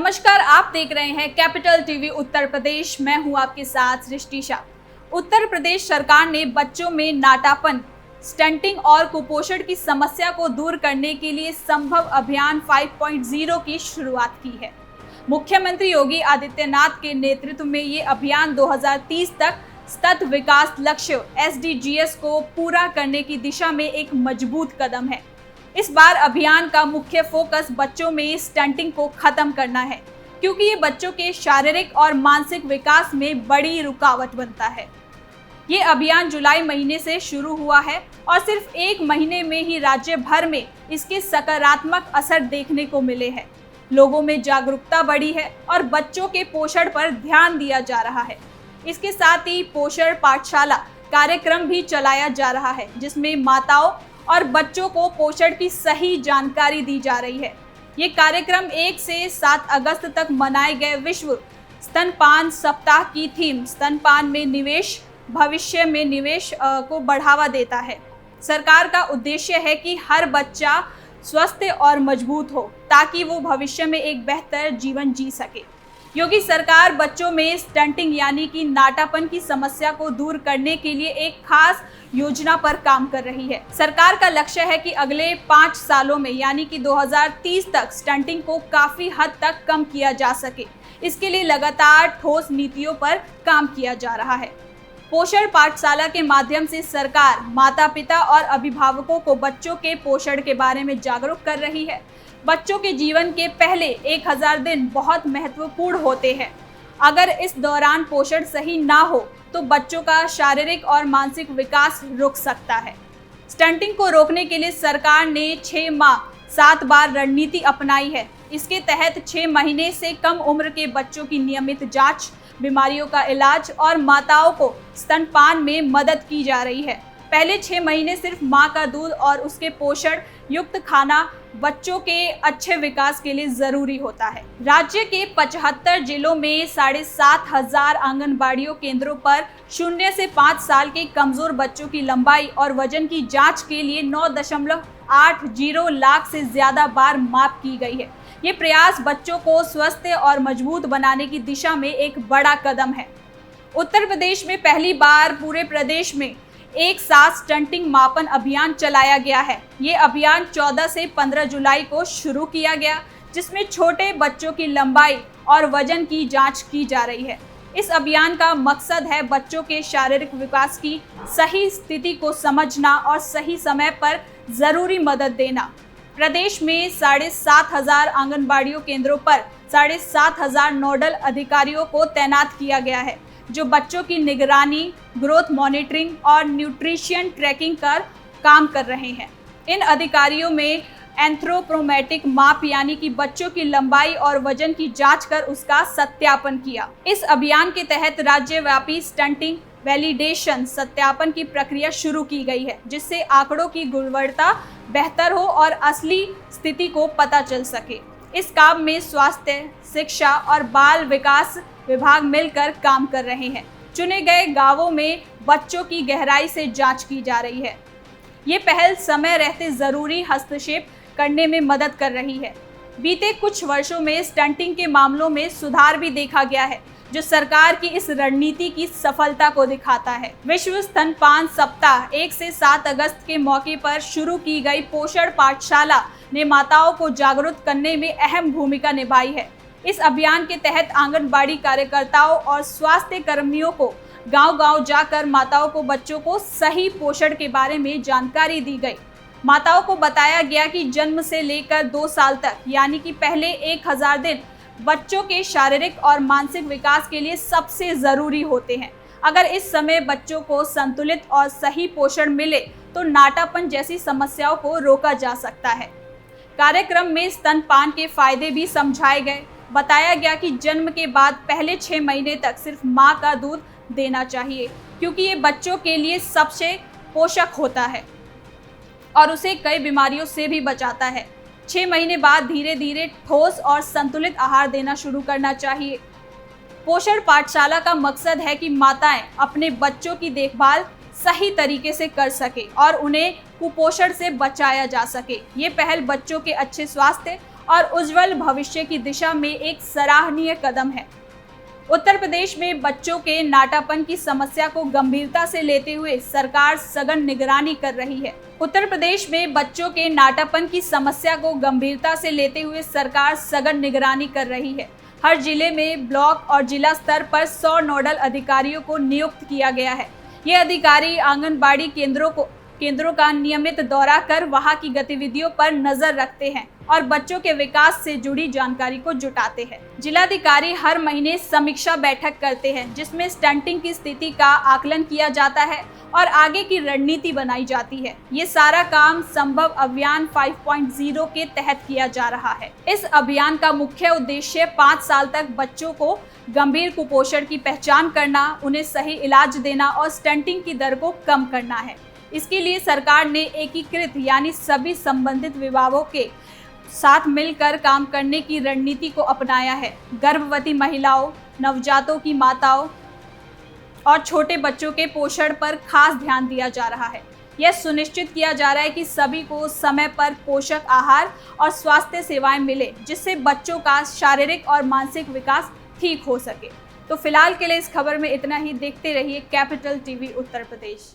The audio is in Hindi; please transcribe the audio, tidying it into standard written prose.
नमस्कार, आप देख रहे हैं कैपिटल टीवी उत्तर प्रदेश। मैं हूं आपके साथ सृष्टि शाह। उत्तर प्रदेश सरकार ने बच्चों में नाटापन, स्टंटिंग और कुपोषण की समस्या को दूर करने के लिए संभव अभियान 5.0 की शुरुआत की है। मुख्यमंत्री योगी आदित्यनाथ के नेतृत्व में ये अभियान 2030 तक सतत विकास लक्ष्य SDGs को पूरा करने की दिशा में एक मजबूत कदम है। इस बार अभियान का मुख्य फोकस बच्चों में स्टंटिंग को खत्म करना है, क्योंकि ये बच्चों के शारीरिक और मानसिक विकास में बड़ी रुकावट बनता है। ये अभियान जुलाई महीने से शुरू हुआ है और सिर्फ एक महीने में ही राज्य भर में इसके सकारात्मक असर देखने को मिले हैं। लोगों में जागरूकता बढ़ी है और बच्चों के पोषण पर ध्यान दिया जा रहा है। इसके साथ ही पोषण पाठशाला कार्यक्रम भी चलाया जा रहा है, जिसमें माताओं और बच्चों को पोषण की सही जानकारी दी जा रही है। ये कार्यक्रम 1 से 7 अगस्त तक मनाए गए विश्व स्तनपान सप्ताह की थीम स्तनपान में निवेश, भविष्य में निवेश को बढ़ावा देता है। सरकार का उद्देश्य है कि हर बच्चा स्वस्थ और मजबूत हो, ताकि वो भविष्य में एक बेहतर जीवन जी सके। योगी सरकार बच्चों में स्टंटिंग यानी कि नाटापन की समस्या को दूर करने के लिए एक खास योजना पर काम कर रही है। सरकार का लक्ष्य है कि अगले 5 सालों में यानी कि 2030 तक स्टंटिंग को काफी हद तक कम किया जा सके। इसके लिए लगातार ठोस नीतियों पर काम किया जा रहा है। पोषण पाठशाला के माध्यम से सरकार माता पिता और अभिभावकों को बच्चों के पोषण के बारे में जागरूक कर रही है। बच्चों के जीवन के पहले 1000 दिन बहुत महत्वपूर्ण होते हैं। अगर इस दौरान पोषण सही ना हो तो बच्चों का शारीरिक और मानसिक विकास रुक सकता है। स्टंटिंग को रोकने के लिए सरकार ने 6 माह 7 बार रणनीति अपनाई है। इसके तहत 6 महीने से कम उम्र के बच्चों की नियमित जांच, बीमारियों का इलाज और माताओं को स्तनपान में मदद की जा रही है। पहले 6 महीने सिर्फ मां का दूध और उसके पोषण युक्त खाना बच्चों के अच्छे विकास के लिए जरूरी होता है। राज्य के 75 जिलों में 7,500 आंगनबाड़ियों केंद्रों पर 0 से 5 साल के कमजोर बच्चों की लंबाई और वजन की जांच के लिए 9.80 लाख से ज्यादा बार माप की गई है। ये प्रयास बच्चों को स्वस्थ और मजबूत बनाने की दिशा में एक बड़ा कदम है। उत्तर प्रदेश में पहली बार पूरे प्रदेश में एक साथ स्टंटिंग मापन अभियान चलाया गया है। ये अभियान 14 से 15 जुलाई को शुरू किया गया, जिसमें छोटे बच्चों की लंबाई और वजन की जांच की जा रही है। इस अभियान का मकसद है बच्चों के शारीरिक विकास की सही स्थिति को समझना और सही समय पर जरूरी मदद देना। प्रदेश में 7,500 आंगनबाड़ियों केंद्रों पर 7,500 नोडल अधिकारियों को तैनात किया गया है, जो बच्चों की निगरानी, ग्रोथ मॉनिटरिंग और न्यूट्रिशन ट्रैकिंग कर काम कर रहे हैं। इन अधिकारियों में एंथ्रोपोमेट्रिक माप यानी कि बच्चों की लंबाई और वजन की जांच कर उसका सत्यापन किया। इस अभियान के तहत राज्यव्यापी स्टंटिंग वैलिडेशन सत्यापन की प्रक्रिया शुरू की गई है, जिससे आंकड़ों की गुणवत्ता बेहतर हो और असली स्थिति को पता चल सके। इस काम में स्वास्थ्य, शिक्षा और बाल विकास विभाग मिलकर काम कर रहे हैं। चुने गए गांवों में बच्चों की गहराई से जांच की जा रही है। ये पहल समय रहते जरूरी हस्तक्षेप करने में मदद कर रही है। बीते कुछ वर्षों में स्टंटिंग के मामलों में सुधार भी देखा गया है, जो सरकार की इस रणनीति की सफलता को दिखाता है। विश्व स्तनपान सप्ताह 1 से 7 अगस्त के मौके पर शुरू की गई पोषण पाठशाला ने माताओं को जागरूक करने में अहम भूमिका निभाई है। इस अभियान के तहत आंगनबाड़ी कार्यकर्ताओं और स्वास्थ्य कर्मियों को गांव-गांव जाकर माताओं को बच्चों को सही पोषण के बारे में जानकारी दी गई। माताओं को बताया गया कि जन्म से लेकर 2 साल तक यानी कि पहले 1000 दिन बच्चों के शारीरिक और मानसिक विकास के लिए सबसे ज़रूरी होते हैं। अगर इस समय बच्चों को संतुलित और सही पोषण मिले तो नाटापन जैसी समस्याओं को रोका जा सकता है। कार्यक्रम में स्तनपान के फायदे भी समझाए गए। बताया गया कि जन्म के बाद पहले 6 महीने तक सिर्फ मां का दूध देना चाहिए, क्योंकि ये बच्चों के लिए सबसे पोषक होता है और उसे कई बीमारियों से भी बचाता है। 6 महीने बाद धीरे धीरे ठोस और संतुलित आहार देना शुरू करना चाहिए। पोषण पाठशाला का मकसद है कि माताएं अपने बच्चों की देखभाल सही तरीके से कर सके और उन्हें कुपोषण से बचाया जा सके। ये पहल बच्चों के अच्छे स्वास्थ्य और उज्जवल भविष्य की दिशा में एक सराहनीय कदम है। उत्तर प्रदेश में बच्चों के नाटापन की समस्या को गंभीरता से लेते हुए सरकार सघन निगरानी कर रही है। उत्तर प्रदेश में बच्चों के नाटापन की समस्या को गंभीरता से लेते हुए सरकार सघन निगरानी कर रही है। हर जिले में ब्लॉक और जिला स्तर पर 100 नोडल अधिकारियों को नियुक्त किया गया है। ये अधिकारी आंगनबाड़ी केंद्रों का नियमित दौरा कर वहां की गतिविधियों पर नजर रखते हैं और बच्चों के विकास से जुड़ी जानकारी को जुटाते हैं। जिलाधिकारी हर महीने समीक्षा बैठक करते हैं जिसमें स्टंटिंग की स्थिति का आकलन किया जाता है और आगे की रणनीति बनाई जाती है। ये सारा काम संभव अभियान 5.0 के तहत किया जा रहा है। इस अभियान का मुख्य उद्देश्य 5 साल तक बच्चों को गंभीर कुपोषण की पहचान करना, उन्हें सही इलाज देना और स्टंटिंग की दर को कम करना है। इसके लिए सरकार ने एकीकृत यानी सभी संबंधित विभागों के साथ मिलकर काम करने की रणनीति को अपनाया है। गर्भवती महिलाओं, नवजातों की माताओं और छोटे बच्चों के पोषण पर खास ध्यान दिया जा रहा है। यह सुनिश्चित किया जा रहा है कि सभी को समय पर पोषक आहार और स्वास्थ्य सेवाएं मिले, जिससे बच्चों का शारीरिक और मानसिक विकास ठीक हो सके। तो फिलहाल के लिए इस खबर में इतना ही। देखते रहिए कैपिटल टीवी उत्तर प्रदेश।